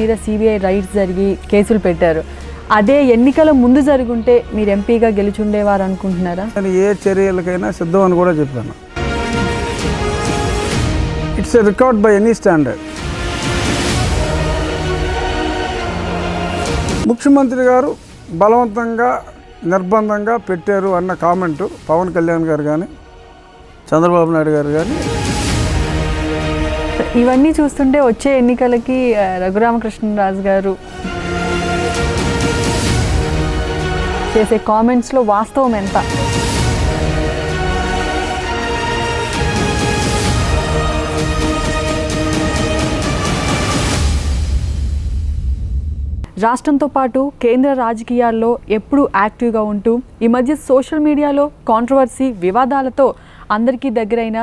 మీద CBI rights జరిగి కేసులు పెట్టారు. అదే ఎన్నికల ముందు జరుగుంటే మీరు ఎంపీగా గెలుచుండేవారు అనుకుంటున్నారా? ఏ చర్యలకైనా సిద్ధం అని కూడా చెప్పాను. It's a record by any standard. ముఖ్యమంత్రి గారు బలవంతంగా నిర్బంధంగా పెట్టారు అన్న కామెంటు పవన్ కళ్యాణ్ గారు కానీ చంద్రబాబు నాయుడు గారు కానీ. ఇవన్నీ చూస్తుంటే వచ్చే ఎన్నికలకి రఘురామకృష్ణరాజు గారు చేసే కామెంట్స్లో వాస్తవం ఎంత? రాష్ట్రంతో పాటు కేంద్ర రాజకీయాల్లో ఎప్పుడూ యాక్టివ్గా ఉంటూ ఈ మధ్య సోషల్ మీడియాలో కాంట్రవర్సీ వివాదాలతో అందరికీ దగ్గరైన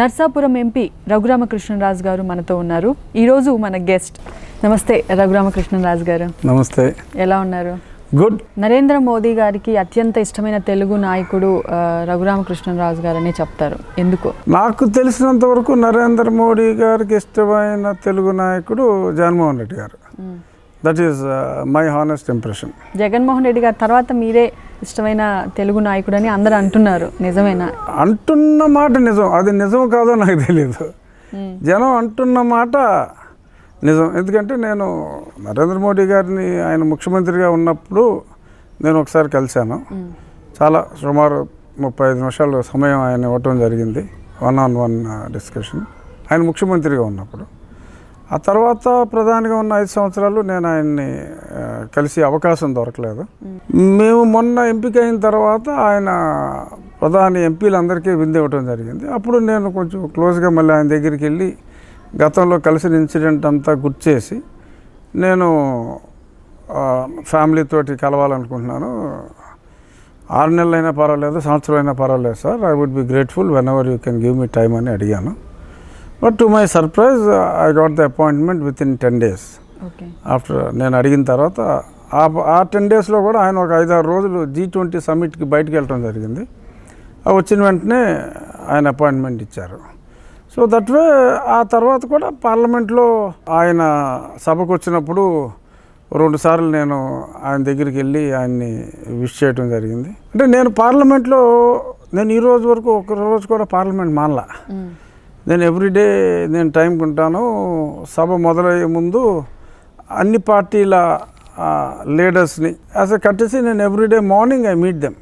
నర్సాపురం ఎంపీ రఘురామకృష్ణరాజు గారు మనతో ఉన్నారు. ఈరోజు మన గెస్ట్. నమస్తే రఘురామకృష్ణరాజు గారు. నమస్తే. ఎలా ఉన్నారు? గుడ్. నరేంద్ర మోదీ గారికి అత్యంత ఇష్టమైన తెలుగు నాయకుడు రఘురామకృష్ణరాజు గారు అని చెప్తారు. ఎందుకు? నాకు తెలిసినంత వరకు నరేంద్ర మోడీ గారికి ఇష్టమైన తెలుగు నాయకుడు జగన్మోహన్ రెడ్డి గారు. That is my honest impression. Jaganmohan Reddy గారి తర్వాత మీరే ఇష్టమైన తెలుగు నాయకుడు అని అందరూ అంటున్నారు. నిజమేనా? అంటున్న మాట నిజం. అది నిజం కాదో నాకు తెలియదు. జనం అంటున్న మాట నిజం. ఎందుకంటే నేను నరేంద్ర మోడీ గారిని ఆయన ముఖ్యమంత్రిగా ఉన్నప్పుడు నేను ఒకసారి కలిశాను. చాలా సుమారు 35 నిమిషాలు సమయం ఆయన ఇవ్వటం జరిగింది. 1-on-1 డిస్కషన్ ఆయన ముఖ్యమంత్రిగా ఉన్నప్పుడు. ఆ తర్వాత ప్రధానిగా ఉన్న 5 సంవత్సరాలు నేను ఆయన్ని కలిసి అవకాశం దొరకలేదు. మేము మొన్న ఎంపిక అయిన తర్వాత ఆయన ప్రధాని ఎంపీలందరికీ విందు ఇవ్వటం జరిగింది. అప్పుడు నేను కొంచెం క్లోజ్గా మళ్ళీ ఆయన దగ్గరికి వెళ్ళి గతంలో కలిసిన ఇన్సిడెంట్ అంతా గుర్తు చేసి నేను ఫ్యామిలీతోటి కలవాలనుకుంటున్నాను. 6 నెలలైనా పర్వాలేదు, సంవత్సరం అయినా పర్వాలేదు sir, I would be grateful whenever you can give me time అని అడిగాను. But to my surprise I got the appointment within 10 days. After నేను అడిగిన తర్వాత ఆ 10 daysలో కూడా ఆయన ఒక 5-6 రోజులు G20 సమ్మిట్కి బయటకు వెళ్ళడం జరిగింది. వచ్చిన వెంటనే ఆయన అపాయింట్మెంట్ ఇచ్చారు. సో దట్ వే ఆ తర్వాత కూడా పార్లమెంట్లో ఆయన సభకు వచ్చినప్పుడు 2 సార్లు నేను ఆయన దగ్గరికి వెళ్ళి ఆయన్ని విష్ చేయడం జరిగింది. అంటే నేను పార్లమెంట్లో నేను ఈ రోజు వరకు ఒక రోజు కూడా పార్లమెంట్ మానలా. నేను ఎవ్రీడే నేను టైంకి ఉంటాను. సభ మొదలయ్యే ముందు అన్ని పార్టీల లీడర్స్ని యాజ్ ఎ కట్టేసి నేను everyday morning I meet them.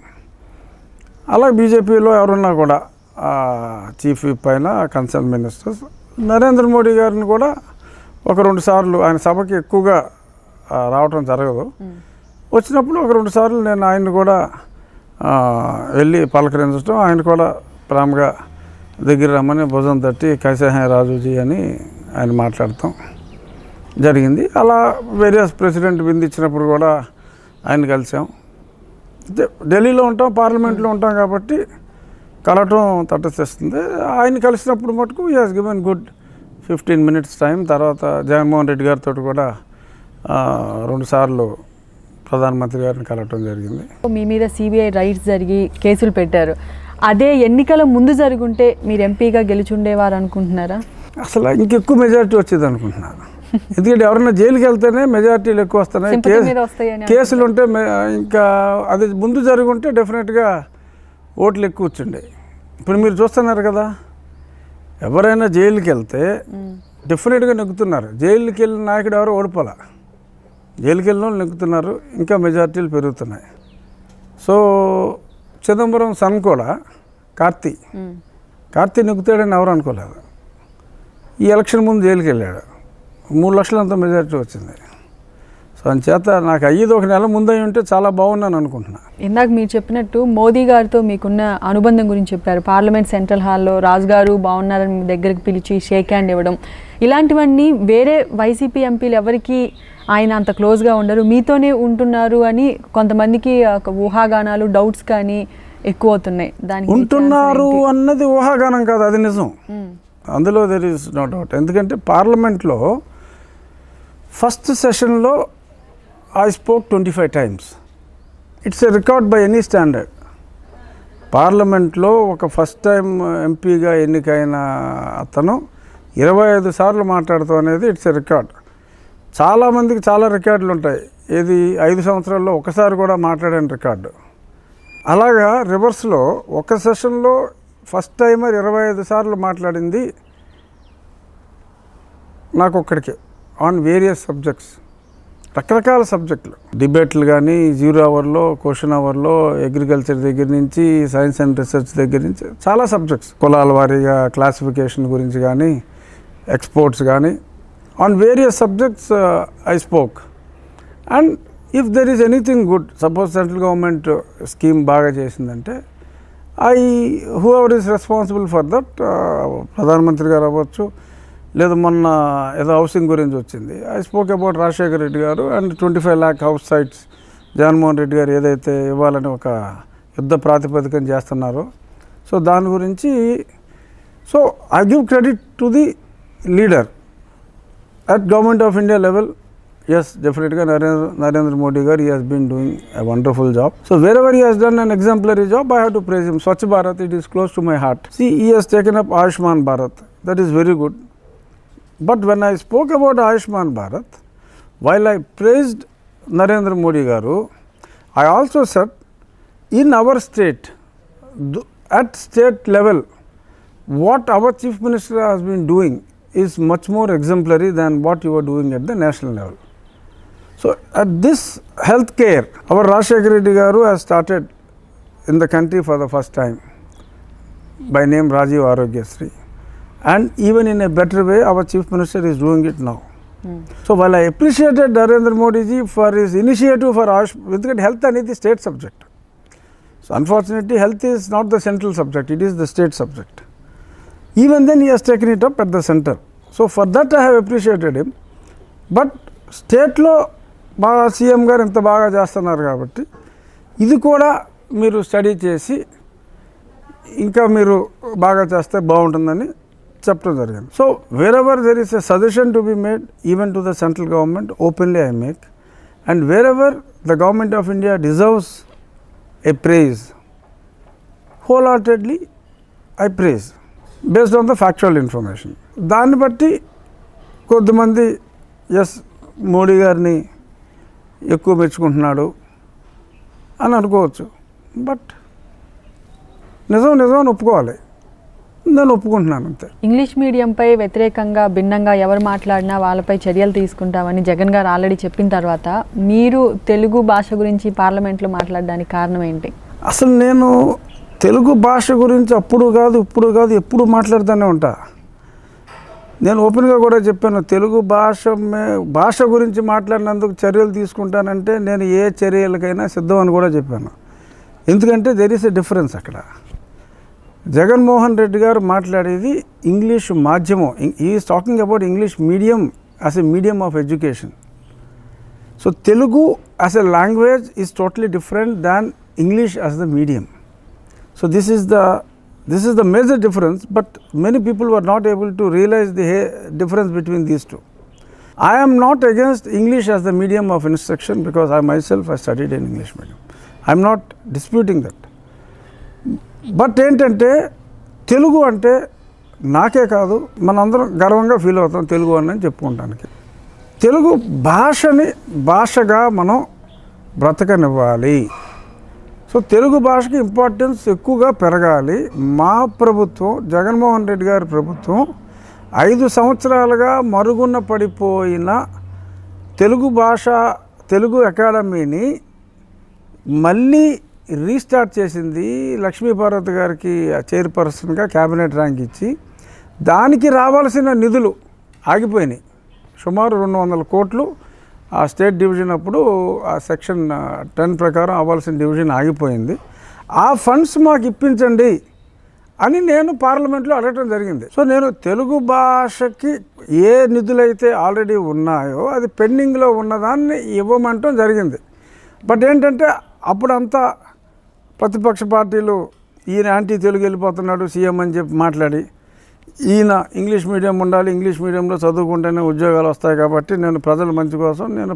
అలా బీజేపీలో ఎవరున్నా కూడా చీఫ్ విప్ అయినా కన్సర్న్ మినిస్టర్స్ నరేంద్ర మోడీ గారిని కూడా 1-2 సార్లు ఆయన సభకి ఎక్కువగా రావటం జరగదు. వచ్చినప్పుడు 1-2 సార్లు నేను ఆయన్ని కూడా వెళ్ళి పలకరించడం, ఆయన కూడా ప్రేమగా దగ్గర రమ్మని భుజం తట్టి కైసే హై రాజుజీ అని ఆయన మాట్లాడతాం జరిగింది. అలా వేరియస్ ప్రెసిడెంట్ విందు ఇచ్చినప్పుడు కూడా ఆయన కలిసాం. ఢిల్లీలో ఉంటాం, పార్లమెంట్లో ఉంటాం కాబట్టి కలవటం తటస్థిస్తుంది. ఆయన కలిసినప్పుడు మటుకు he has given good 15 minutes time. తర్వాత జగన్మోహన్ రెడ్డి గారితో కూడా 2 సార్లు ప్రధానమంత్రి గారిని కలవటం జరిగింది. మీ మీద సిబిఐ రైట్స్ జరిగి కేసులు పెట్టారు. అదే ఎన్నికల ముందు జరుగుంటే మీరు ఎంపీగా గెలుచుండేవారు అనుకుంటున్నారా? అసలు ఇంకెక్కువ మెజారిటీ వచ్చేది అనుకుంటున్నాను. ఎందుకంటే ఎవరైనా జైలుకి వెళ్తేనే మెజారిటీలు ఎక్కువ వస్తున్నాయి. కేసులు ఉంటే ఇంకా అది ముందు జరుగుంటే డెఫినెట్గా ఓట్లు ఎక్కువ వచ్చిండే. ఇప్పుడు మీరు చూస్తున్నారు కదా, ఎవరైనా జైలుకి వెళ్తే డెఫినెట్గా నెగ్గుతున్నారు. జైలుకి వెళ్ళిన నాయకుడు ఎవరో ఓడిపోలే, జైలుకి వెళ్ళిన వాళ్ళు నెగ్గుతున్నారు, ఇంకా మెజారిటీలు పెరుగుతున్నాయి. సో చిదంబరం సన్ కూడా కార్తీ నెగ్గుతాడని ఎవరు అనుకోలేదు. ఈ ఎలక్షన్ ముందు జైలుకి వెళ్ళాడు, 3 లక్షలంత మెజారిటీ వచ్చింది. సో అంచేత నాకు అయ్యేది 1 నెల ముందు అయ్యి ఉంటే చాలా బాగున్నాను అనుకుంటున్నా. ఇందాక మీరు చెప్పినట్టు మోదీ గారితో మీకున్న అనుబంధం గురించి చెప్పారు. పార్లమెంట్ సెంట్రల్ హాల్లో రాజు గారు బాగున్నారని మీ దగ్గరికి పిలిచి షేక్ హ్యాండ్ ఇవ్వడం, ఇలాంటివన్నీ వేరే వైసీపీ ఎంపీలు ఎవరికి ఆయన అంత క్లోజ్గా ఉండరు, మీతోనే ఉంటున్నారు అని కొంతమందికి ఊహాగానాలు, డౌట్స్ కానీ ఎక్కువ అవుతున్నాయి. దానికి ఉంటున్నారు అన్నది ఊహాగానం కాదు, అది నిజం. అందులో దెర్ ఈస్ నో డౌట్. ఎందుకంటే పార్లమెంట్లో ఫస్ట్ సెషన్లో I spoke 25 times. It's a record by any standard. పార్లమెంట్లో ఒక ఫస్ట్ టైం ఎంపీగా ఎన్నికైన అతను 25 సార్లు మాట్లాడతాం అనేది ఇట్స్ ఎ రికార్డ్. చాలామందికి చాలా రికార్డులు ఉంటాయి. ఇది 5 సంవత్సరాల్లో ఒకసారి కూడా మాట్లాడిన రికార్డు. అలాగా రివర్స్లో ఒక సెషన్లో ఫస్ట్ టైమర్ 25 సార్లు మాట్లాడింది నాకు ఒక్కడికే, ఆన్ వేరియస్ సబ్జెక్ట్స్, రకరకాల సబ్జెక్టులు, డిబేట్లు కానీ, 0 అవర్లో, క్వశ్చన్ అవర్లో, అగ్రికల్చర్ దగ్గర నుంచి సైన్స్ అండ్ రీసెర్చ్ దగ్గర నుంచి చాలా సబ్జెక్ట్స్, కులాల వారీగా క్లాసిఫికేషన్ గురించి కానీ, ఎక్స్పోర్ట్స్ కానీ, on various subjects I spoke. And if there is anything good, suppose central government scheme బాగా చేసిందంటే whoever is responsible for that, ప్రధానమంత్రి గారు అవ్వచ్చు, లేదా మొన్న ఏదో హౌసింగ్ గురించి వచ్చింది, I spoke about Rajasekhar Reddy గారు and 25 lakh house sites Jaganmohan Reddy గారు ఏదైతే ఇవ్వాలని ఒక యుద్ధ ప్రాతిపదికన చేస్తున్నారో, సో దాని గురించి. So I give credit to the leader at government of India level. Yes, definitely Narendra Modi garu, he has been doing a wonderful job. So wherever he has done an exemplary job, I have to praise him. Swachh Bharat, it is close to my heart. See, he has taken up Ayushman Bharat. That is very good. But when I spoke about Ayushman Bharat, while I praised Narendra Modi garu, I also said in our state, at state level, what our chief minister has been doing is much more exemplary than what you are doing at the national level. So at this healthcare, our Rajshekar Reddy garu has started in the country for the first time by name Rajiv Arogyasri, and even in a better way our chief minister is doing it now. So while I appreciated Narendra Modi ji for his initiative for Ayushman, health అనేది state subject. So unfortunately health is not the central subject, it is the state subject. Even then he has taken it up at the center. So for that I have appreciated him. But state లో మా CM గారు ఎంత బాగా చేస్తున్నారు కాబట్టి ఇది కూడా మీరు స్టడీ చేసి ఇంకా మీరు బాగా చేస్తే బాగుంటుందని చెప్పడం జరిగింది. So wherever there is a suggestion to be made even to the central government, openly I make. And wherever the government of India deserves a praise, wholeheartedly I praise based on the factual information. దాన్ని బట్టి కొద్దిమంది yes Modi గారిని ఎక్కువ మెచ్చుకుంటున్నాడు అని అనుకోవచ్చు. But నిజం ఒప్పుకోవాలి, నేను ఒప్పుకుంటున్నాను అంతే. ఇంగ్లీష్ మీడియంపై వ్యతిరేకంగా భిన్నంగా ఎవరు మాట్లాడినా వాళ్ళపై చర్యలు తీసుకుంటామని జగన్ గారు ఆల్రెడీ చెప్పిన తర్వాత మీరు తెలుగు భాష గురించి పార్లమెంట్లో మాట్లాడడానికి కారణం ఏంటి? అసలు నేను తెలుగు భాష గురించి అప్పుడు కాదు ఇప్పుడు కాదు ఎప్పుడు మాట్లాడుతూనే ఉంటా. నేను ఓపెన్గా కూడా చెప్పాను, తెలుగు భాష గురించి మాట్లాడినందుకు చర్యలు తీసుకుంటానంటే నేను ఏ చర్యలకైనా సిద్ధం అని కూడా చెప్పాను. ఎందుకంటే దెర్ ఈస్ ఎ డిఫరెన్స్ అక్కడ. జగన్మోహన్ రెడ్డి గారు మాట్లాడేది ఇంగ్లీష్ మాధ్యమం, is talking about English medium as a medium of education. So Telugu as a language is totally different than English as the medium. So this is the major difference, but many people were not able to realize the difference between these two. I am not against English as the medium of instruction because I myself I studied in English medium. I am not disputing that. But ఏంటంటే తెలుగు అంటే నాకే కాదు మనందరం గర్వంగా feel అవుతాం తెలుగు అని చెప్పుకోవడానికి. తెలుగు భాషగా మనం బ్రతకనివ్వాలి. సో తెలుగు భాషకి ఇంపార్టెన్స్ ఎక్కువగా పెరగాలి. మా ప్రభుత్వం, జగన్మోహన్ రెడ్డి గారి ప్రభుత్వం 5 సంవత్సరాలుగా మరుగున పడిపోయిన తెలుగు అకాడమీని మళ్ళీ రీస్టార్ట్ చేసింది. లక్ష్మీపార్వతి గారికి చైర్పర్సన్గా క్యాబినెట్ ర్యాంక్ ఇచ్చి దానికి రావాల్సిన నిధులు ఆగిపోయినాయి. సుమారు 200 కోట్లు ఆ స్టేట్ డివిజన్ అప్పుడు ఆ సెక్షన్ 10 ప్రకారం అవ్వాల్సిన డివిజన్ ఆగిపోయింది. ఆ ఫండ్స్ మాకు ఇప్పించండి అని నేను పార్లమెంట్లో అడగటం జరిగింది. సో నేను తెలుగు భాషకి ఏ నిధులైతే ఆల్రెడీ ఉన్నాయో అది పెండింగ్లో ఉన్నదాన్ని ఇవ్వమంటం జరిగింది. బట్ ఏంటంటే అప్పుడంతా ప్రతిపక్ష పార్టీలు ఈయన యాంటీ తెలుగు వెళ్ళిపోతున్నాడు సీఎం అని చెప్పి మాట్లాడి, ఈయన ఇంగ్లీష్ మీడియం ఉండాలి, ఇంగ్లీష్ మీడియంలో చదువుకుంటేనే ఉద్యోగాలు వస్తాయి కాబట్టి నేను ప్రజల మంచి కోసం నేను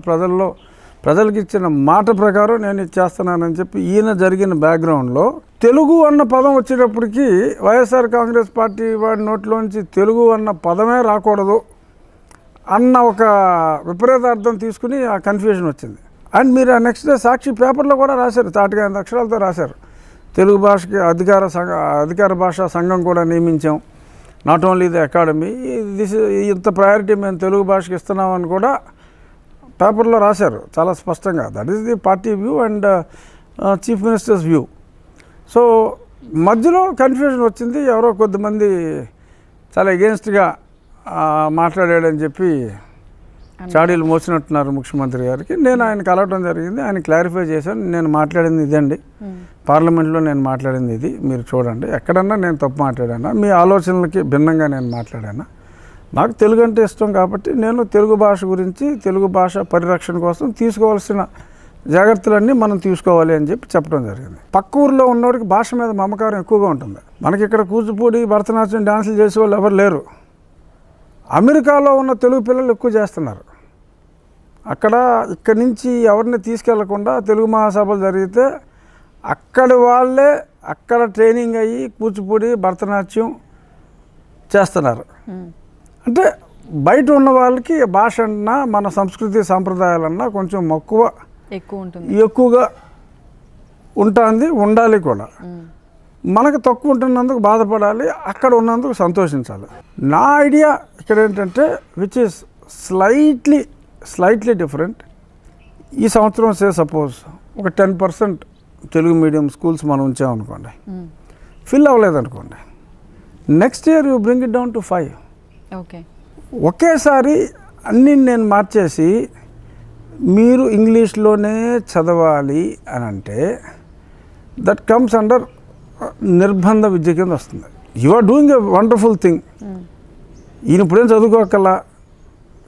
ప్రజలకు ఇచ్చిన మాట ప్రకారం నేను ఇచ్చేస్తున్నానని చెప్పి ఈయన జరిగిన బ్యాక్గ్రౌండ్లో తెలుగు అన్న పదం వచ్చేటప్పటికి వైఎస్ఆర్ కాంగ్రెస్ పార్టీ వాడి నోట్లోంచి తెలుగు అన్న పదమే రాకూడదు అన్న ఒక విపరీతార్థం తీసుకుని ఆ కన్ఫ్యూజన్ వచ్చింది. అండ్ మీరు ఆ నెక్స్ట్ డే సాక్షి పేపర్లో కూడా రాశారు, తాటిగా 5 అక్షరాలతో రాశారు, తెలుగు భాషకి అధికార భాషా సంఘం కూడా నియమించాం, నాట్ ఓన్లీ ది అకాడమీ, ఇంత ప్రయారిటీ మేము తెలుగు భాషకి ఇస్తున్నామని కూడా పేపర్లో రాశారు చాలా స్పష్టంగా. That is the party view and chief ministers view. So మధ్యలో కన్ఫ్యూజన్ వచ్చింది, ఎవరో కొద్దిమంది చాలా ఎగెన్స్ట్గా మాట్లాడాడని చెప్పి చాడీలు మోసినట్టున్నారు ముఖ్యమంత్రి గారికి. నేను ఆయన కలవడం జరిగింది, ఆయన క్లారిఫై చేశాను, నేను మాట్లాడింది ఇదండి, పార్లమెంట్లో నేను మాట్లాడింది ఇది, మీరు చూడండి, ఎక్కడన్నా నేను తప్పు మాట్లాడానా, మీ ఆలోచనలకి భిన్నంగా నేను మాట్లాడానా, నాకు తెలుగు అంటే ఇష్టం కాబట్టి నేను తెలుగు భాష గురించి, తెలుగు భాష పరిరక్షణ కోసం తీసుకోవాల్సిన జాగ్రత్తలన్నీ మనం తీసుకోవాలి అని చెప్పి చెప్పడం జరిగింది. పక్క ఊరిలో ఉన్నవాడికి భాష మీద మమకారం ఎక్కువగా ఉంటుంది. మనకి ఇక్కడ కూచిపూడి, భరతనాట్యం, డాన్సులు చేసే వాళ్ళు ఎవరు లేరు. అమెరికాలో ఉన్న తెలుగు పిల్లలు ఎక్కువ చేస్తున్నారు. ఇక్కడి నుంచి ఎవరిని తీసుకెళ్లకుండా తెలుగు మహాసభలు జరిగితే అక్కడి వాళ్ళే అక్కడ ట్రైనింగ్ అయ్యి కూచిపూడి, భరతనాట్యం చేస్తున్నారు. అంటే బయట ఉన్న వాళ్ళకి భాష అన్నా మన సంస్కృతి సాంప్రదాయాలన్నా కొంచెం ఎక్కువగా ఉంటుంది, ఉండాలి కూడా. మనకు తక్కువ ఉంటున్నందుకు బాధపడాలి, అక్కడ ఉన్నందుకు సంతోషించాలి. నా ఐడియా ఇక్కడ ఏంటంటే విచ్ ఈస్ స్లైట్లీ డిఫరెంట్. ఈ సంవత్సరం సపోజ్ ఒక 10% తెలుగు మీడియం స్కూల్స్ మనం ఉంచామనుకోండి, ఫిల్ అవ్వలేదనుకోండి, next year you bring it down to 5. Okay, ఒకేసారి అన్నీ నేను మార్చేసి మీరు ఇంగ్లీష్లోనే చదవాలి అని అంటే దట్ కమ్స్ అండర్ నిర్బంధ విద్య కింద వస్తుంది. You are doing a wonderful thing. ఈయన ఇప్పుడేం చదువుకోక్కర్లా,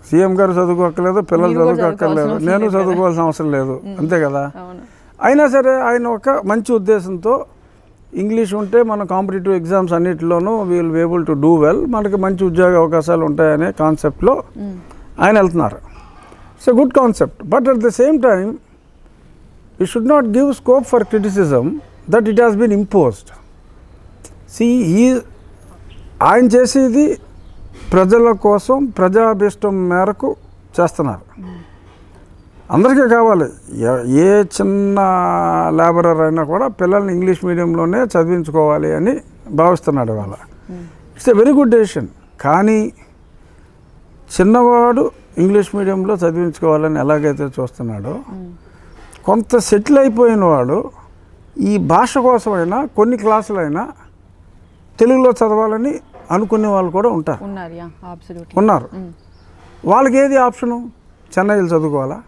సీఎం గారు చదువుకోక్కర్లేదు, పిల్లలు చదువుకోక్కర్లేదు, నేను చదువుకోవాల్సిన అవసరం లేదు, అంతే కదా. అయినా సరే ఆయన ఒక మంచి ఉద్దేశంతో ఇంగ్లీష్ ఉంటే మన కాంపిటేటివ్ ఎగ్జామ్స్ అన్నిటిలోనూ will be able to do well, మనకి మంచి ఉద్యోగ అవకాశాలు ఉంటాయనే కాన్సెప్ట్లో ఆయన వెళ్తున్నారు. It's a good concept, but at the same time you should not give scope for criticism that it has been imposed. ఆయన చేసేది ప్రజల కోసం, ప్రజాభీష్టం మేరకు చేస్తున్నారు. అందరికీ కావాలి, ఏ చిన్న లేబరర్ అయినా కూడా పిల్లల్ని ఇంగ్లీష్ మీడియంలోనే చదివించుకోవాలి అని భావిస్తున్నాడు ఇవాళ. It's a very good decision. కానీ చిన్నవాడు ఇంగ్లీష్ మీడియంలో చదివించుకోవాలని ఎలాగైతే చూస్తున్నాడో, కొంత సెటిల్ అయిపోయిన వాడు ఈ భాష కోసమైనా కొన్ని క్లాసులైనా తెలుగులో చదవాలని అనుకునే వాళ్ళు కూడా ఉన్నారు. వాళ్ళకి ఏది ఆప్షను? చెన్నై వెళ్ళి చదువుకోవాలా,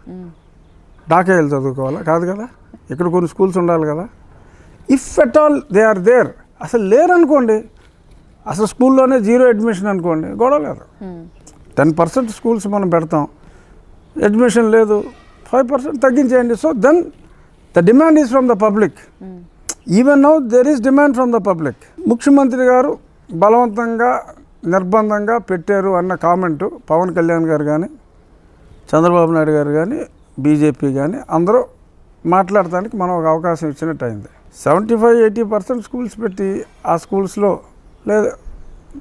ఢాకా వెళ్ళి చదువుకోవాలా? కాదు కదా, ఇక్కడ కొన్ని స్కూల్స్ ఉండాలి కదా. If at all they are there, అసలు లేరనుకోండి, అసలు స్కూల్లోనే 0 అడ్మిషన్ అనుకోండి, గొడవ లేదు. 10% స్కూల్స్ మనం పెడతాం, అడ్మిషన్ లేదు, 5% తగ్గించేయండి. So then the demand is from the public. Even now there is demand from the public. ముఖ్యమంత్రి గారు బలవంతంగా నిర్బంధంగా పెట్టారు అన్న కామెంటు పవన్ కళ్యాణ్ గారు కానీ, చంద్రబాబు నాయుడు గారు కానీ, బీజేపీ కానీ అందరూ మాట్లాడటానికి మనం ఒక అవకాశం ఇచ్చినట్టు అయింది. 75-80% స్కూల్స్ పెట్టి ఆ స్కూల్స్లో లేదా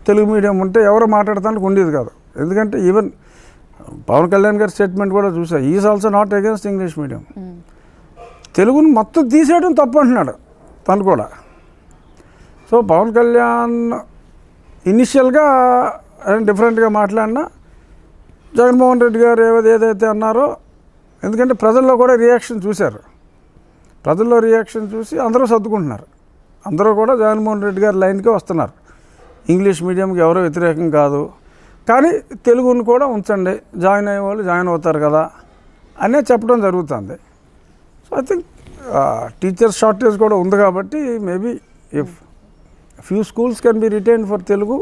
తెలుగు మీడియం ఉంటే ఎవరో మాట్లాడటానికి ఉండేది కాదు. ఎందుకంటే ఈవెన్ పవన్ కళ్యాణ్ గారి స్టేట్మెంట్ కూడా చూసా, is also not against English medium. తెలుగును మొత్తం తీసేయడం తప్పు అంటున్నాడు తను కూడా. సో పవన్ కళ్యాణ్ ఇనిషియల్గా డిఫరెంట్గా మాట్లాడినా, జగన్మోహన్ రెడ్డి గారు ఏదైతే అన్నారో, ఎందుకంటే ప్రజల్లో కూడా రియాక్షన్ చూశారు, ప్రజల్లో రియాక్షన్ చూసి అందరూ సర్దుకుంటున్నారు, అందరూ కూడా జగన్మోహన్ రెడ్డి గారి లైన్కే వస్తున్నారు. ఇంగ్లీష్ మీడియంకి ఎవరో వ్యతిరేకం కాదు, కానీ తెలుగును కూడా ఉంచండి, జాయిన్ అయ్యే వాళ్ళు జాయిన్ అవుతారు కదా అనే చెప్పడం జరుగుతుంది. So I think teacher shortage కూడా ఉంది కాబట్టి maybe if few schools can be retained for Telugu,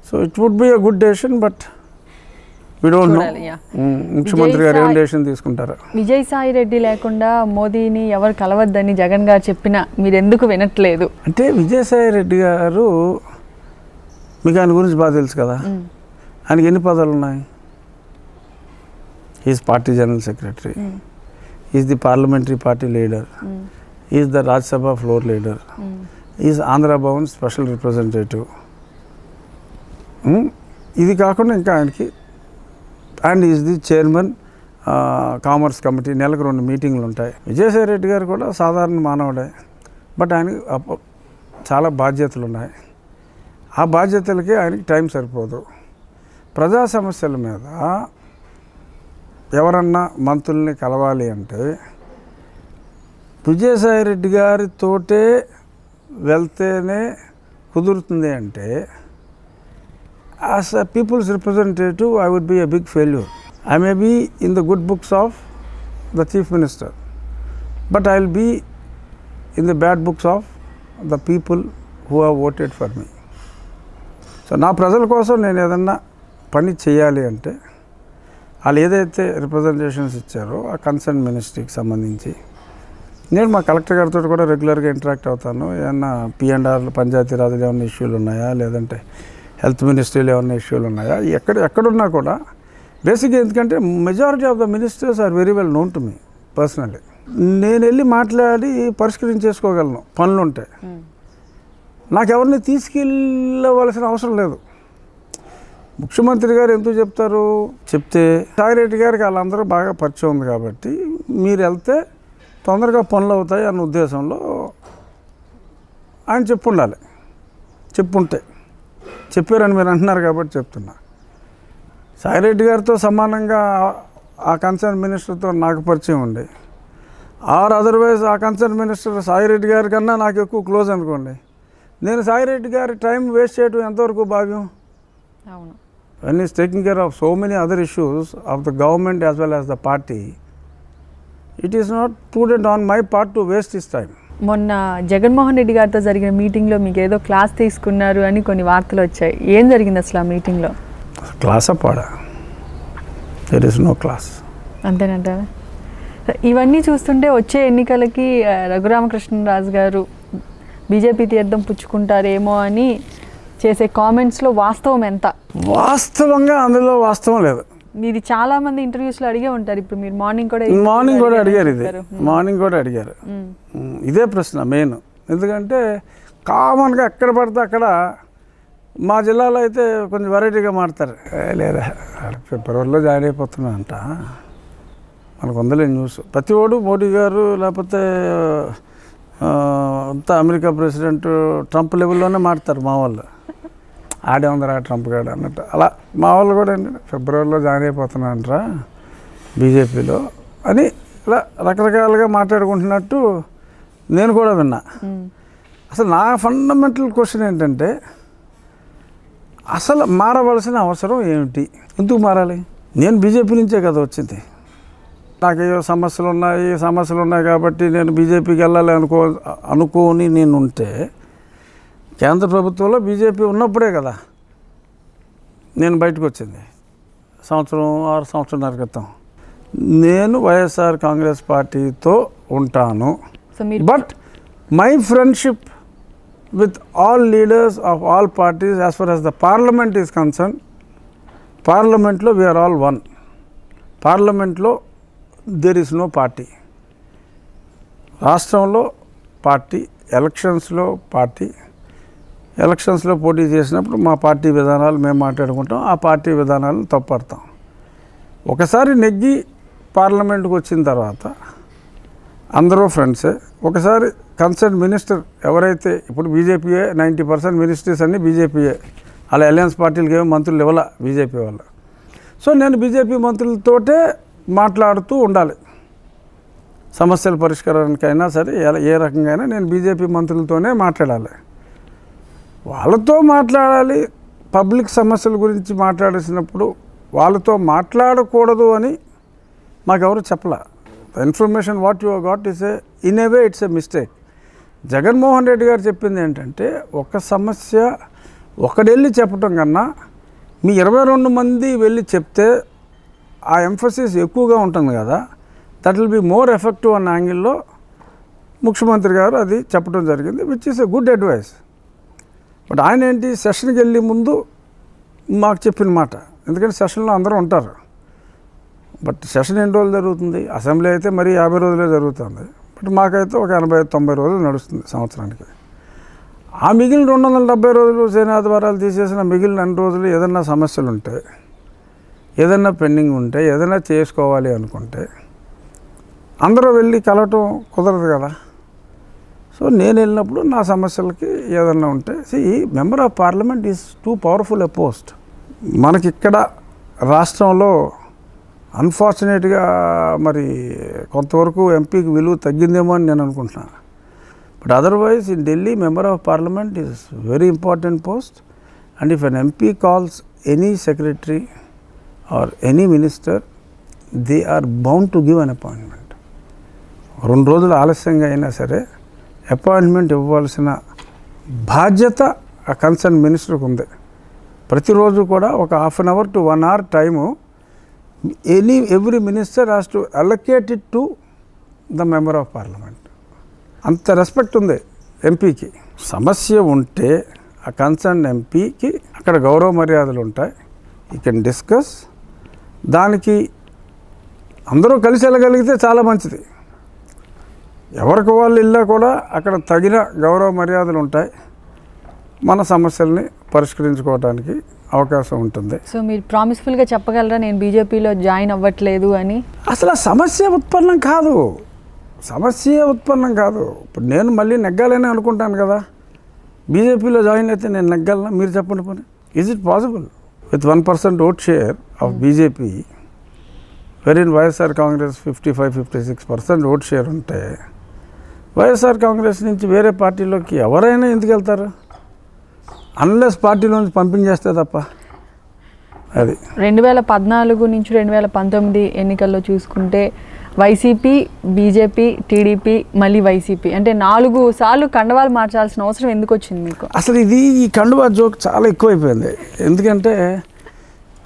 so it would be a good decision. But we don't know ముఖ్యమంత్రి గారు ఏం డెసిషన్ తీసుకుంటారు. విజయసాయి రెడ్డి లేకుండా మోదీని ఎవరు కలవద్దని జగన్ గారు చెప్పినా మీరు ఎందుకు వినట్లేదు? అంటే విజయసాయి రెడ్డి గారు, మీకు ఆయన గురించి బాగా తెలుసు కదా, ఆయనకి ఎన్ని పదాలు ఉన్నాయి? Is party general secretary, is the parliamentary party leader, is the Rajya Sabha floor leader, is Andhra Bhavan special representative. ఇది కాకుండా ఇంకా ఆయనకి and is the chairman commerce committee. నెలకు 2 మీటింగ్లు ఉంటాయి. విజయసాయి రెడ్డి గారు కూడా సాధారణ మానవుడే, బట్ ఆయనకి చాలా బాధ్యతలు ఉన్నాయి. ఆ బాధ్యతలకి ఆయనకి టైం సరిపోదు. ప్రజా సమస్యల మీద ఎవరన్నా మంత్రుల్ని కలవాలి అంటే విజయసాయి రెడ్డి గారితోటే వెళ్తేనే కుదురుతుంది అంటే as a people's representative I would be a big failure. I may be in the good books of the Chief Minister, but I will be in the bad books of the people who have voted for me. So నా ప్రజల కోసం నేను ఏదన్నా పని చేయాలి అంటే వాళ్ళు ఏదైతే రిప్రజెంటేషన్స్ ఇచ్చారో ఆ కన్సర్న్ మినిస్ట్రీకి సంబంధించి నేను మా కలెక్టర్ గారితో కూడా రెగ్యులర్గా ఇంటరాక్ట్ అవుతాను. ఏమన్నా P&Rలు పంచాయతీరాజులు ఏమన్నా ఇష్యూలు ఉన్నాయా, లేదంటే హెల్త్ మినిస్ట్రీలో ఏమన్నా ఇష్యూలు ఉన్నాయా, ఎక్కడున్నా కూడా బేసిక్గా ఎందుకంటే majority of the ministers are very well known to me personally. నేను వెళ్ళి మాట్లాడి పరిష్కరించేసుకోగలను పనులుంటే. నాకు ఎవరిని తీసుకెళ్ళవలసిన అవసరం లేదు. ముఖ్యమంత్రి గారు ఎందుకు చెప్తారు, చెప్తే సాయి రెడ్డి గారికి వాళ్ళందరూ బాగా పరిచయం ఉంది కాబట్టి మీరు వెళ్తే తొందరగా పనులు అవుతాయి అన్న ఉద్దేశంలో ఆయన చెప్పుండాలి. చెప్పుంటే చెప్పారని మీరు అంటున్నారు కాబట్టి చెప్తున్నా. సాయి రెడ్డి గారితో సమానంగా ఆ కన్సర్న్ మినిస్టర్తో నాకు పరిచయం ఉంది, ఆర్ అదర్వైజ్ ఆ కన్సర్న్ మినిస్టర్ సాయి రెడ్డి గారి కన్నా నాకు ఎక్కువ క్లోజ్ అనుకోండి. నేను సాయి రెడ్డి గారి టైం వేస్ట్ చేయడం ఎంతవరకు భావ్యం? అవును. When is taking care of so many other issues of the government as well as the party, it is not prudent on my part to waste his time. మొన్న జగన్మోహన్ రెడ్డి గారితో జరిగిన మీటింగ్లో మీకు ఏదో క్లాస్ తీసుకున్నారు అని కొన్ని వార్తలు వచ్చాయి. ఏం జరిగింది అసలు ఆ మీటింగ్లో? క్లాసా పాడా? There is no class. అంతేనంటారా? ఇవన్నీ చూస్తుంటే వచ్చే ఎన్నికలకి రఘురామకృష్ణరాజు గారు బీజేపీ తీర్థం పుచ్చుకుంటారేమో అని చేసే కామెంట్స్లో వాస్తవం ఎంత? వాస్తవంగా అందులో వాస్తవం లేదు. ఇది చాలా మంది ఇంటర్వ్యూస్లో అడిగే ఉంటారు. ఇప్పుడు మీరు మార్నింగ్ కూడా అడిగారు ఇదే ప్రశ్న మెయిన్. ఎందుకంటే కామన్గా ఎక్కడ పడితే అక్కడ మా జిల్లాలో అయితే కొంచెం వెరైటీగా మాడతారు. లేదా ఫిబ్రవరిలో జాయిన్ అయిపోతున్నా అంట, మనకు ఉందలే న్యూస్. ప్రతి ఓడు మోడీ గారు లేకపోతే అంతా అమెరికా ప్రెసిడెంట్ ట్రంప్ లెవెల్లోనే మాడతారు మా వాళ్ళు. ఆడే ఉందరా ట్రంప్ గారు అన్నట్టు. అలా మా వాళ్ళు కూడా ఏంటంటే ఫిబ్రవరిలో జాయిన్ అయిపోతున్నా అంటారా బీజేపీలో అని ఇలా రకరకాలుగా మాట్లాడుకుంటున్నట్టు నేను కూడా విన్నా. అసలు నా ఫండమెంటల్ క్వశ్చన్ ఏంటంటే అసలు మారవలసిన అవసరం ఏమిటి? ఎందుకు మారాలి? నేను బీజేపీ నుంచే కదా వచ్చింది. నాకు ఏవో సమస్యలు ఉన్నాయి కాబట్టి నేను బీజేపీకి వెళ్ళాలి అనుకోని నేను ఉంటే కేంద్ర ప్రభుత్వంలో బీజేపీ ఉన్నప్పుడే కదా నేను బయటకు వచ్చింది. 6 సంవత్సరాల క్రితం. నేను వైఎస్ఆర్ కాంగ్రెస్ పార్టీతో ఉంటాను. But my friendship with all leaders of all parties as far as the parliament is concerned, parliament lo we are all one. Parliament lo there is no party. రాష్ట్రంలో పార్టీ, ఎలక్షన్స్లో పార్టీ, ఎలక్షన్స్లో పోటీ చేసినప్పుడు మా పార్టీ విధానాలు మేము మాట్లాడుకుంటాం, ఆ పార్టీ విధానాలను తప్పడతాం. ఒకసారి నెగ్గి పార్లమెంట్కి వచ్చిన తర్వాత అందరూ ఫ్రెండ్సే. ఒకసారి కన్సర్న్ మినిస్టర్ ఎవరైతే, ఇప్పుడు బీజేపీయే 90% మినిస్ట్రీస్ అన్నీ బీజేపీయే, అలా అలయన్స్ పార్టీలకి ఏమో మంత్రులు ఇవ్వాల బీజేపీ వాళ్ళు. సో నేను బీజేపీ మంత్రులతోటే మాట్లాడుతూ ఉండాలి. సమస్యల పరిష్కారానికైనా సరే ఏ రకంగా నేను బీజేపీ మంత్రులతోనే మాట్లాడాలి. వాళ్ళతో మాట్లాడాలి. పబ్లిక్ సమస్యల గురించి మాట్లాడేసినప్పుడు వాళ్ళతో మాట్లాడకూడదు అని మాకెవరు చెప్పలే. Information what you got is in a way it's a mistake. Jaganmohan Reddy గారు చెప్పింది ఏంటంటే, ఒక సమస్య ఒకడెళ్ళి చెప్పటం కన్నా మీ 22 మంది వెళ్ళి చెప్తే ఆ ఎంఫసిస్ ఎక్కువగా ఉంటుంది కదా, that will be more effective అన్న యాంగిల్లో ముఖ్యమంత్రి గారు అది చెప్పడం జరిగింది, which is a good advice. But ఆయన ఏంటి, సెషన్కి వెళ్ళి ముందు మాకు చెప్పిన మాట. ఎందుకంటే సెషన్లో అందరూ ఉంటారు. బట్ సెషన్ ఎన్ని రోజులు జరుగుతుంది? అసెంబ్లీ అయితే మరి 50 రోజులే జరుగుతుంది. బట్ మాకైతే ఒక 80-90 రోజులు నడుస్తుంది సంవత్సరానికి. ఆ మిగిలిన 270 రోజులు సేనాధికారాలు తీసేసిన మిగిలిన 2 రోజులు ఏదన్నా సమస్యలు ఉంటే ఏదైనా పెండింగ్ ఉంటే ఏదైనా చేసుకోవాలి అనుకుంటే అందరూ వెళ్ళి కలవటం కుదరదు కదా. సో నేను వెళ్ళినప్పుడు నా సమస్యలకి ఏదన్నా ఉంటే member of parliament is two powerful a post. మనకిక్కడ రాష్ట్రంలో అన్ఫార్చునేట్గా మరి కొంతవరకు ఎంపీకి విలువ తగ్గిందేమో అని నేను అనుకుంటున్నాను. But otherwise in Delhi member of parliament is very important post. And if an MP calls any secretary or any minister, they are bound to give an appointment. 2 రోజులు ఆలస్యంగా అయినా సరే అపాయింట్మెంట్ ఇవ్వాల్సిన బాధ్యత ఆ కన్సర్న్ మినిస్టర్కి ఉంది. ప్రతిరోజు కూడా ఒక 1/2 hour to 1 hour time every minister has to allocate it to the member of parliament. అంత రెస్పెక్ట్ ఉంది ఎంపీకి. సమస్య ఉంటే ఆ కన్సర్న్ ఎంపీకి అక్కడ గౌరవ మర్యాదలు ఉంటాయి. You can discuss. దానికి అందరూ కలిసి వెళ్ళగలిగితే చాలా మంచిది. ఎవరికి వాళ్ళు ఇల్లా కూడా అక్కడ తగిన గౌరవ మర్యాదలు ఉంటాయి. మన సమస్యల్ని పరిష్కరించుకోవడానికి అవకాశం ఉంటుంది. సో మీరు ప్రామిస్ఫుల్గా చెప్పగలరా నేను బీజేపీలో జాయిన్ అవ్వట్లేదు అని? అసలు సమస్య ఉత్పన్నం కాదు, సమస్య ఉత్పన్నం కాదు. ఇప్పుడు నేను మళ్ళీ నెగ్గాలని అనుకుంటాను కదా. బీజేపీలో జాయిన్ అయితే నేను నెగ్గాలనా? మీరు చెప్పండి పోనీ. Is it possible with 1% vote share of BJP వెరీన్ వైఎస్ఆర్ కాంగ్రెస్ 55-56% ఓట్ షేర్ ఉంటే వైఎస్ఆర్ కాంగ్రెస్ నుంచి వేరే పార్టీలోకి ఎవరైనా ఎందుకు వెళ్తారు? అన్లెస్ పార్టీలోంచి పంపించేస్తే తప్ప. అది 2014 నుంచి 2019 ఎన్నికల్లో చూసుకుంటే వైసీపీ, బీజేపీ, టీడీపీ, మళ్ళీ వైసీపీ, అంటే 4 సార్లు కండవాలు మార్చాల్సిన అవసరం ఎందుకు వచ్చింది మీకు? అసలు ఈ కండువా జోక్ చాలా ఎక్కువైపోయింది. ఎందుకంటే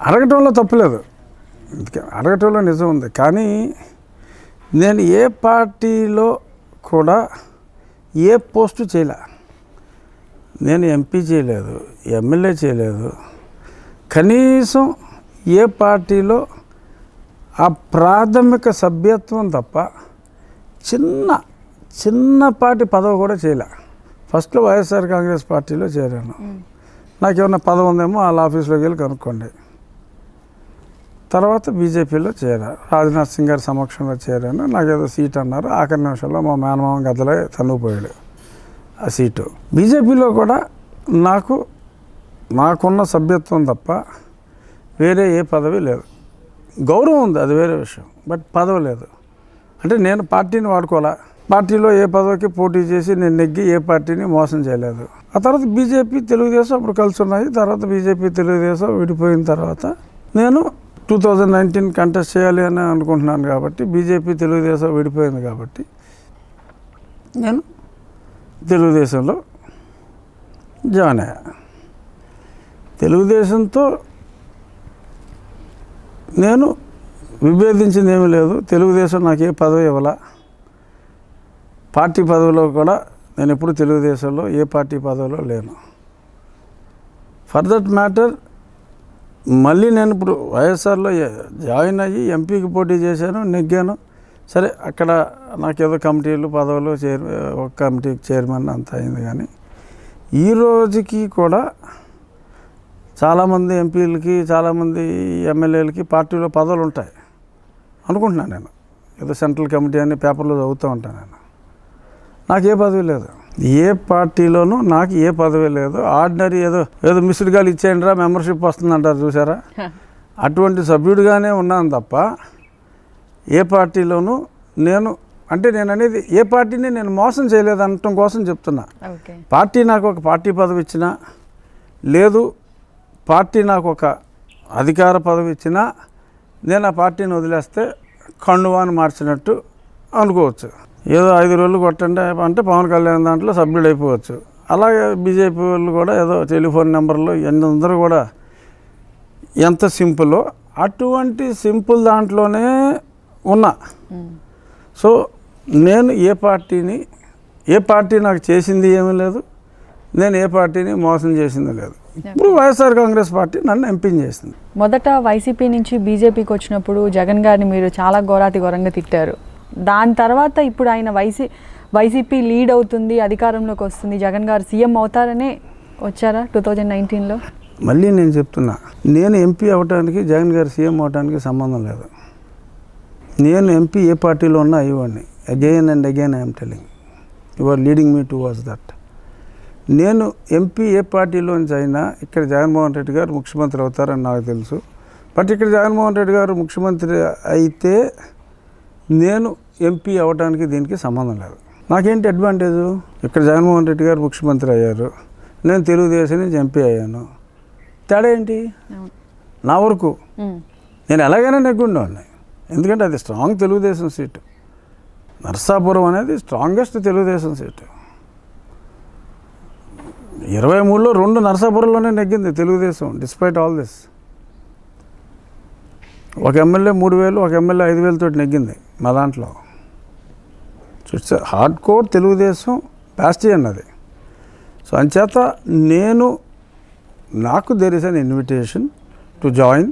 అడగటంలో తప్పులేదు, అడగటంలో నిజం ఉంది. కానీ నేను ఏ పార్టీలో కూడా ఏ పోస్టు చేయలే. నేను ఎంపీ చేయలేదు, ఎమ్మెల్యే చేయలేదు. కనీసం ఏ పార్టీలో ఆ ప్రాథమిక సభ్యత్వం తప్ప చిన్నపాటి పదవి కూడా చేయలే. ఫస్ట్లో వైఎస్ఆర్ కాంగ్రెస్ పార్టీలో చేరాను. నాకేమన్నా పదవి ఉందేమో వాళ్ళ ఆఫీస్లోకి వెళ్ళి కనుక్కోండి. తర్వాత బీజేపీలో చేరా, రాజ్నాథ్ సింగ్ గారి సమక్షంలో చేరాను. నాకేదో సీట్ అన్నారు. ఆఖరి నిమిషంలో మా మేనమామ గద్దలే తనుకుపోయాడు ఆ సీటు. బీజేపీలో కూడా నాకున్న సభ్యత్వం తప్ప వేరే ఏ పదవి లేదు. గౌరవం ఉంది, అది వేరే విషయం, బట్ పదవి లేదు. అంటే నేను పార్టీని వాడుకోవాలా, పార్టీలో ఏ పదవికి పోటీ చేసి నేను నెగ్గి ఏ పార్టీని మోసం చేయలేదు. ఆ తర్వాత బీజేపీ తెలుగుదేశం అప్పుడు కలిసి ఉన్నాయి. తర్వాత బీజేపీ తెలుగుదేశం విడిపోయిన తర్వాత నేను 2019 కంటెస్ట్ చేయాలి అని అనుకుంటున్నాను. కాబట్టి బీజేపీ తెలుగుదేశం విడిపోయింది కాబట్టి నేను తెలుగుదేశంలో జాయిన్ అయ్యా. తెలుగుదేశంతో నేను విభేదించింది ఏమీ లేదు. తెలుగుదేశం నాకు ఏ పదవి ఇవ్వాల. పార్టీ పదవిలో కూడా నేను ఎప్పుడు తెలుగుదేశంలో ఏ పార్టీ పదవిలో లేను. ఫర్ దట్ మ్యాటర్ మళ్ళీ నేను ఇప్పుడు వైఎస్ఆర్లో జాయిన్ అయ్యి ఎంపీకి పోటీ చేశాను, నెగ్గాను. సరే అక్కడ నాకేదో కమిటీలు పదవులు ఒక కమిటీకి చైర్మన్ అంత అయింది. కానీ ఈ రోజుకి కూడా చాలామంది ఎంపీలకి, చాలామంది ఎమ్మెల్యేలకి పార్టీలో పదవులు ఉంటాయి అనుకుంటున్నాను. నేను ఏదో సెంట్రల్ కమిటీ అని పేపర్లో చదువుతూ ఉంటాను. నేను నాకు ఏ పదవి లేదు, ఏ పార్టీలోనూ నాకు ఏ పదవి లేదు. ఆర్డినరీ ఏదో మిస్డ్ కాల్ ఇచ్చేయండి రా మెంబర్షిప్ వస్తుందంటారు చూసారా, అటువంటి సభ్యుడిగానే ఉన్నాను తప్ప ఏ పార్టీలోనూ నేను అనేది ఏ పార్టీని నేను మోసం చేయలేదు అనటం కోసం చెప్తున్నా. పార్టీ నాకు ఒక పార్టీ పదవి ఇచ్చినా, లేదు పార్టీ నాకు ఒక అధికార పదవి ఇచ్చినా నేను ఆ పార్టీని వదిలేస్తే కండువాని మార్చినట్టు అనుకోవచ్చు. ఏదో 5 రోజులు కొట్టండి అంటే పవన్ కళ్యాణ్ దాంట్లో సభ్యుడు అయిపోవచ్చు. అలాగే బీజేపీ వాళ్ళు కూడా ఏదో టెలిఫోన్ నెంబర్లు అందరూ కూడా ఎంత సింపుల్లో అటువంటి సింపుల్ దాంట్లోనే ఉన్నా. సో నేను ఏ పార్టీ నాకు చేసింది ఏమీ లేదు, నేను ఏ పార్టీని మోసం చేసింది లేదు. ఇప్పుడు వైఎస్ఆర్ కాంగ్రెస్ పార్టీ నన్ను ఎంపీ చేసింది. మొదట వైసీపీ నుంచి బీజేపీకి వచ్చినప్పుడు జగన్ గారిని మీరు చాలా ఘోరంగా తిట్టారు. దాని తర్వాత ఇప్పుడు ఆయన వైసీపీ లీడ్ అవుతుంది, అధికారంలోకి వస్తుంది, జగన్ గారు సీఎం అవుతారనే వచ్చారా 2019లో? మళ్ళీ నేను చెప్తున్నా, నేను ఎంపీ అవ్వటానికి జగన్ గారు సీఎం అవ్వటానికి సంబంధం లేదు. నేను ఎంపీ ఏ పార్టీలో ఉన్నా అయ్యేవాడిని. Again and again I'm telling, you are leading me towards that. నేను ఎంపీ ఏ పార్టీలోంచి అయినా ఇక్కడ జగన్మోహన్ రెడ్డి గారు ముఖ్యమంత్రి అవుతారని నాకు తెలుసు. బట్ ఇక్కడ జగన్మోహన్ రెడ్డి గారు ముఖ్యమంత్రి అయితే నేను ఎంపీ అవ్వడానికి దీనికి సంబంధం లేదు. నాకేంటి అడ్వాంటేజు? ఇక్కడ జగన్మోహన్ రెడ్డి గారు ముఖ్యమంత్రి అయ్యారు, నేను తెలుగుదేశం నుంచి ఎంపీ అయ్యాను. తేడా ఏంటి? నా వరకు నేను ఎలాగైనా నెగ్గుండేవాడిని, ఎందుకంటే అది స్ట్రాంగ్ తెలుగుదేశం సీటు. నరసాపురం అనేది స్ట్రాంగెస్ట్ తెలుగుదేశం సీటు. 23లో 2 నరసాపురంలోనే నెగ్గింది తెలుగుదేశం, డిస్పైట్ ఆల్ దిస్. ఒక ఎమ్మెల్యే 3,000, ఒక ఎమ్మెల్యే 5,000 తోటి నెగ్గింది మా దాంట్లో. It's hard core Telugu Desam bastion అది. సో అంచేత నాకు there is an invitation to join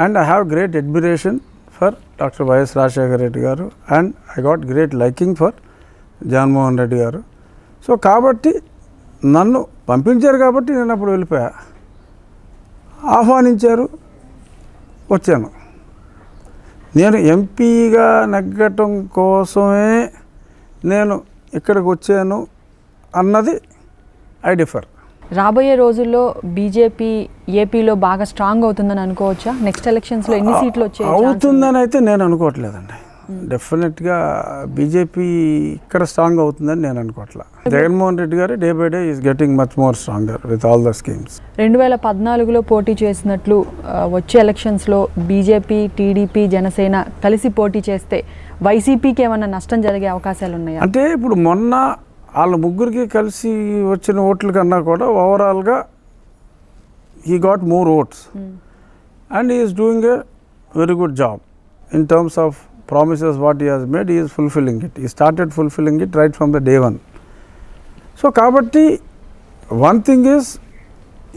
and I have great admiration for doctor YS Rajasekhara Reddy గారు and I got great liking for Jaganmohan Reddy garu. So కాబట్టి నన్ను పంపించారు కాబట్టి నేను అప్పుడు వెళ్ళిపోయా. ఆహ్వానించారు, వచ్చాను. నేను ఎంపీగా నెగ్గటం కోసమే నేను ఇక్కడికి వచ్చాను అన్నది ఐ డిఫర్. రాబోయే రోజుల్లో బీజేపీ ఏపీలో బాగా స్ట్రాంగ్ అవుతుందని అనుకోవచ్చా? నెక్స్ట్ ఎలక్షన్స్లో ఎన్ని సీట్లు వచ్చాయి? అవుతుందని అయితే నేను అనుకోవట్లేదండి. డెఫినెట్గా బీజేపీ ఇక్కడ స్ట్రాంగ్ అవుతుందని నేను అనుకోవట్లా. Jaganmohan Reddy garu day by day is getting much more stronger with all the schemes. 2014లో పోటీ చేసినట్లు వచ్చే ఎలక్షన్స్లో బీజేపీ, టీడీపీ, జనసేన కలిసి పోటీ చేస్తే వైసీపీకి ఏమైనా నష్టం జరిగే అవకాశాలు ఉన్నాయా? అంటే ఇప్పుడు మొన్న వాళ్ళ ముగ్గురికి కలిసి వచ్చిన ఓట్ల కన్నా కూడా ఓవరాల్గా he got more votes and he is doing a very good job in terms of promises what he has made. He is fulfilling it. He started fulfilling it right from the day one. So kabatti one thing is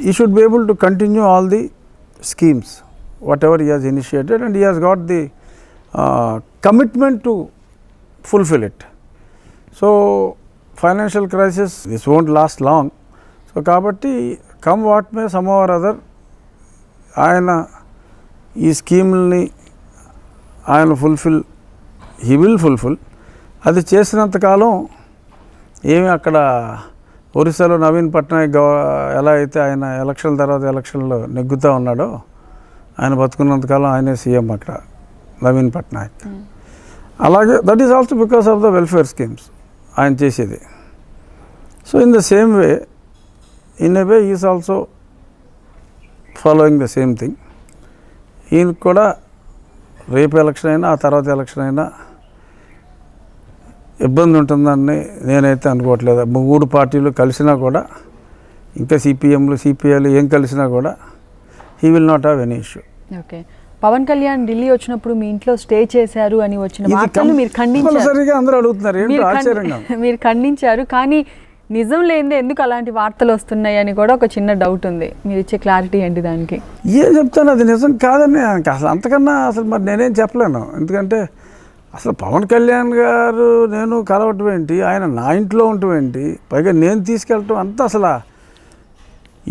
he should be able to continue all the schemes whatever he has initiated and he has got the commitment to fulfill it. So financial crisis, this won't last long. So kabatti come what may, somehow or other ayana ee scheme ni ఆయన he will fulfil. అది చేసినంతకాలం ఏమి అక్కడ ఒరిస్సాలో నవీన్ పట్నాయక్ ఎలా అయితే ఆయన election తర్వాత ఎలక్షన్లో నెగ్గుతూ ఉన్నాడో, ఆయన బతుకున్నంతకాలం ఆయనే సీఎం అక్కడ నవీన్ పట్నాయక్. అలాగే that is also because of the welfare schemes ఆయన చేసేది. So in the same way, in a way is also following the same thing. ఈయనకు కూడా రేపు ఎలక్షన్ అయినా ఆ తర్వాత ఎలక్షన్ అయినా ఇబ్బంది ఉంటుందని నేనైతే అనుకోవట్లేదు. 3 పార్టీలు కలిసినా కూడా, ఇంకా సిపిఎంలు, సిపిఐలు ఏం కలిసినా కూడా he will not have any issue. Okay. Pawan Kalyan Delhi వచ్చినప్పుడు మీ ఇంట్లో స్టే చేశారు అని వచ్చిన వార్తలు మీరు ఖండించారు. సరిగా అందరూ అడుగుతున్నారు, ఏంటో ఆశ్చర్యంగా. మీరు ఖండించారు, కానీ నిజం లేనిదే ఎందుకు అలాంటి వార్తలు వస్తున్నాయి అని కూడా ఒక చిన్న డౌట్ ఉంది. మీరు ఇచ్చే క్లారిటీ ఏంటి దానికి? ఏం చెప్తాను, అది నిజం కాదని అసలు అంతకన్నా అసలు మరి నేనేం చెప్పలేను. ఎందుకంటే అసలు పవన్ కళ్యాణ్ గారు నేను కలవటం ఏంటి, ఆయన నా ఇంట్లో ఉండటం ఏంటి, పైగా నేను తీసుకెళ్ళటం అంతా అసలు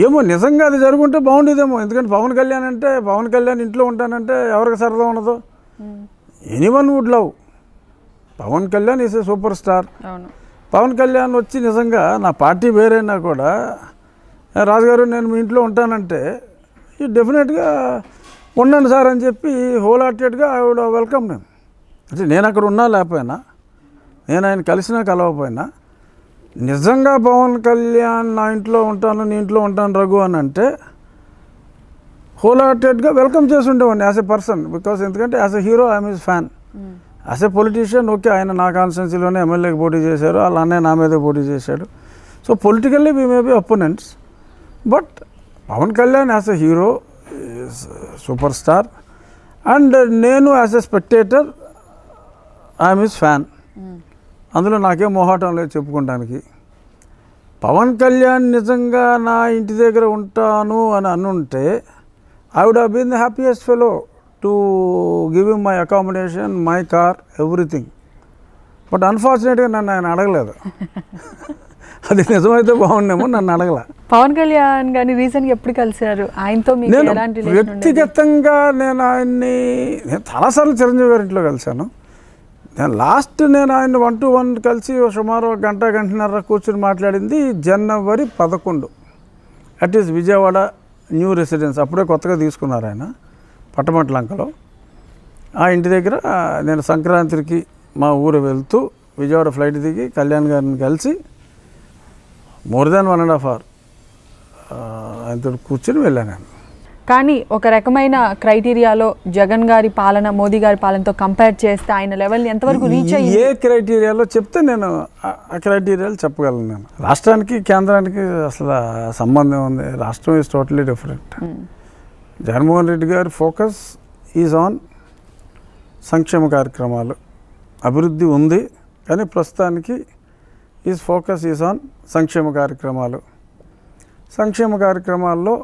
ఏమో నిజంగా అది జరుగుంటే బాగుండేదేమో. ఎందుకంటే పవన్ కళ్యాణ్ ఇంట్లో ఉంటానంటే ఎవరికి సరదా ఉండదు? Anyone would love Pawan Kalyan. Is a super star. అవును. పవన్ కళ్యాణ్ వచ్చి నిజంగా నా పార్టీ వేరైనా కూడా రాజుగారు నేను మీ ఇంట్లో ఉంటానంటే డెఫినెట్గా ఉండండి సార్ అని చెప్పి హోల్ హార్టెడ్గా ఐ వుడ్ వెల్కమ్ నేను. అంటే నేను అక్కడ ఉన్నా లేకపోయినా, నేను ఆయన కలిసినా కలవకపోయినా, నిజంగా పవన్ కళ్యాణ్ నా ఇంట్లో ఉంటాను, నీ ఇంట్లో ఉంటాను రఘు అని అంటే హోల్ హార్టెడ్గా వెల్కమ్ చేసి ఉండేవాడిని యాజ్ ఎ పర్సన్. బికాస్ ఎందుకంటే as a hero I'm his fan. As a politician okay, ఆయన నా కాన్స్టిట్యున్సీలోనే ఎమ్మెల్యేకి పోటీ చేశారు, వాళ్ళ అన్నయ్య నా మీదే పోటీ చేశాడు. So politically we may be opponents, but Pawan Kalyan as a hero super star and నేను as a spectator I'm his fan. అందులో నాకేం మొహాటం లేదు చెప్పుకోవడానికి. పవన్ కళ్యాణ్ నిజంగా నా ఇంటి దగ్గర ఉంటాను అని అనుంటే I would have been the happiest fellow to give him my accommodation, my car, everything. But unfortunately నన్ను ఆయన అడగలేదు. అది నిజమైతే బాగుండేమో, నన్ను అడగల. పవన్ కళ్యాణ్ గారిని రీసెంట్గా ఎప్పుడు కలిశారు? ఆయనతో మీకు నేను ఎలాంటి రిలేషన్ ఉండేది? వ్యక్తిగతంగా నేను చాలాసార్లు చిరంజీవి గారి ఇంట్లో కలిశాను. నేను ఆయన 1-to-1 కలిసి సుమారు గంటన్నర కూర్చొని మాట్లాడింది జనవరి 11. At is Vijayawada new residence, అప్పుడే కొత్తగా తీసుకున్నారు ఆయన పట్టమట్లంకలో. ఆ ఇంటి దగ్గర నేను సంక్రాంతికి మా ఊరు వెళ్తూ విజయవాడ ఫ్లైట్ దిగి కళ్యాణ్ గారిని కలిసి మోర్ దాన్ 1.5 hours ఆయనతో కూర్చొని వెళ్ళాను నేను. కానీ ఒక రకమైన క్రైటీరియాలో జగన్ గారి పాలన మోదీ గారి పాలనతో కంపేర్ చేస్తే ఆయన లెవెల్ని ఎంతవరకు రీచ్ అయ్యి? ఏ క్రైటీరియాలో చెప్తే నేను ఆ క్రైటీరియాలు చెప్పగలను. నేను రాష్ట్రానికి కేంద్రానికి అసలు సంబంధం ఉంది. రాష్ట్రం is totally different. Jaganmohan Reddy గారి ఫోకస్ ఈజ్ ఆన్ సంక్షేమ కార్యక్రమాలు. అభివృద్ధి ఉంది కానీ ప్రస్తుతానికి ఈజ్ ఫోకస్ ఈజ్ ఆన్ సంక్షేమ కార్యక్రమాలు. సంక్షేమ కార్యక్రమాల్లో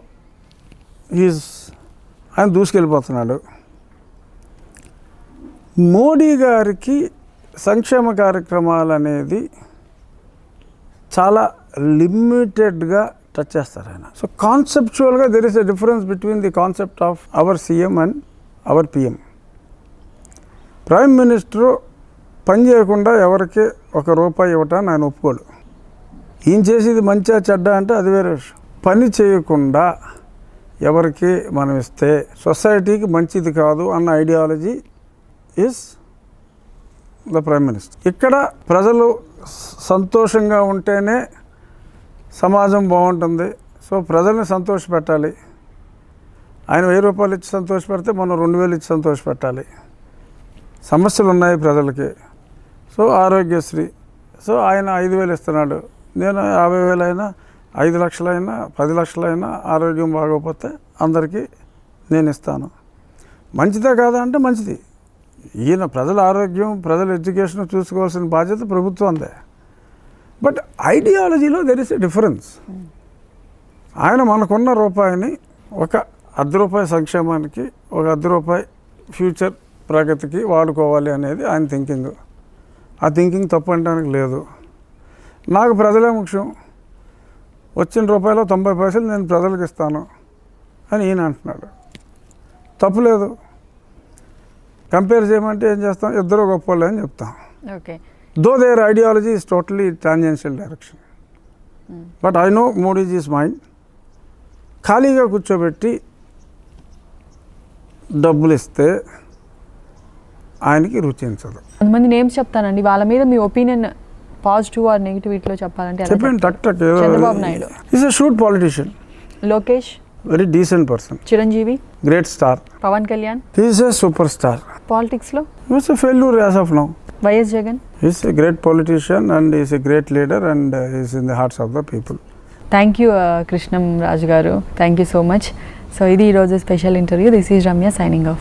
ఆయన దూసుకెళ్ళిపోతున్నాడు. మోడీ గారికి సంక్షేమ కార్యక్రమాలు అనేది చాలా లిమిటెడ్గా టచ్ చేస్తారు ఆయన. సో కాన్సెప్చువల్గా there is a difference between the concept of our CM and our PM. Prime minister పని చేయకుండా ఎవరికి ₹1 ఇవ్వటాన్ని ఆయన ఒప్పుకోడు. ఈయన చేసేది మంచిగా చెడ్డ అంటే అది వేరే విషయం. పని చేయకుండా ఎవరికి మనం ఇస్తే సొసైటీకి మంచిది కాదు అన్న ideology is the prime minister. ఇక్కడ ప్రజలు సంతోషంగా ఉంటేనే సమాజం బాగుంటుంది. సో ప్రజల్ని సంతోషపెట్టాలి. ఆయన ₹1000 ఇచ్చి సంతోషపెడితే మనం 2000 ఇచ్చి సంతోషపెట్టాలి. సమస్యలు ఉన్నాయి ప్రజలకి. సో ఆరోగ్యశ్రీ, సో ఆయన 5000 ఇస్తున్నాడు. నేను 50,000 అయినా 5 లక్షలైనా 10 లక్షలైనా ఆరోగ్యం బాగోకపోతే అందరికీ నేను ఇస్తాను. మంచిదే కాదా అంటే మంచిది. ఈయన ప్రజల ఆరోగ్యం, ప్రజల ఎడ్యుకేషన్ చూసుకోవాల్సిన బాధ్యత ప్రభుత్వందే. బట్ ఐడియాలజీలో దెర్ ఇస్ ఎ డిఫరెన్స్. ఆయన మనకున్న రూపాయిని ఒక ₹10 సంక్షేమానికి, ఒక ₹10 ఫ్యూచర్ ప్రగతికి వాడుకోవాలి అనేది ఆయన థింకింగ్. ఆ థింకింగ్ తప్పు అనడానికి లేదు. నాకు ప్రజలే ముఖ్యం, వచ్చిన ₹90 నేను ప్రజలకు ఇస్తాను అని ఈయన అంటున్నాడు. తప్పులేదు. కంపేర్ చేయమంటే ఏం చేస్తాం, ఇద్దరు గొప్పవాళ్ళే అని చెప్తాం. Okay, though their ideology is totally tangential direction. But I know Modiji is mind. ఖాళీగా కూర్చోబెట్టి డబ్బులు ఇస్తే ఆయనకి రుచించదు. కొంతమంది నేమ్స్ చెప్తానండి, వాళ్ళ మీద మీ ఒపీనియన్ పాజిటివ్ ఆర్ నెగిటివ్ వీటిలో చెప్పాలంటే చెప్పండి. టక్ టక్. Chandrababu Naidu is a shrewd politician. Lokesh very decent person. Chiranjeevi great star. Pawan Kalyan is a super star. పాలిటిక్స్లో is a failure as of now. YS Jagan is a great politician and is a great leader and is in the hearts of the people. Thank you Krishnam Raju garu, thank you so much. So ఇది ఈరోజు special interview. This is Ramya signing off.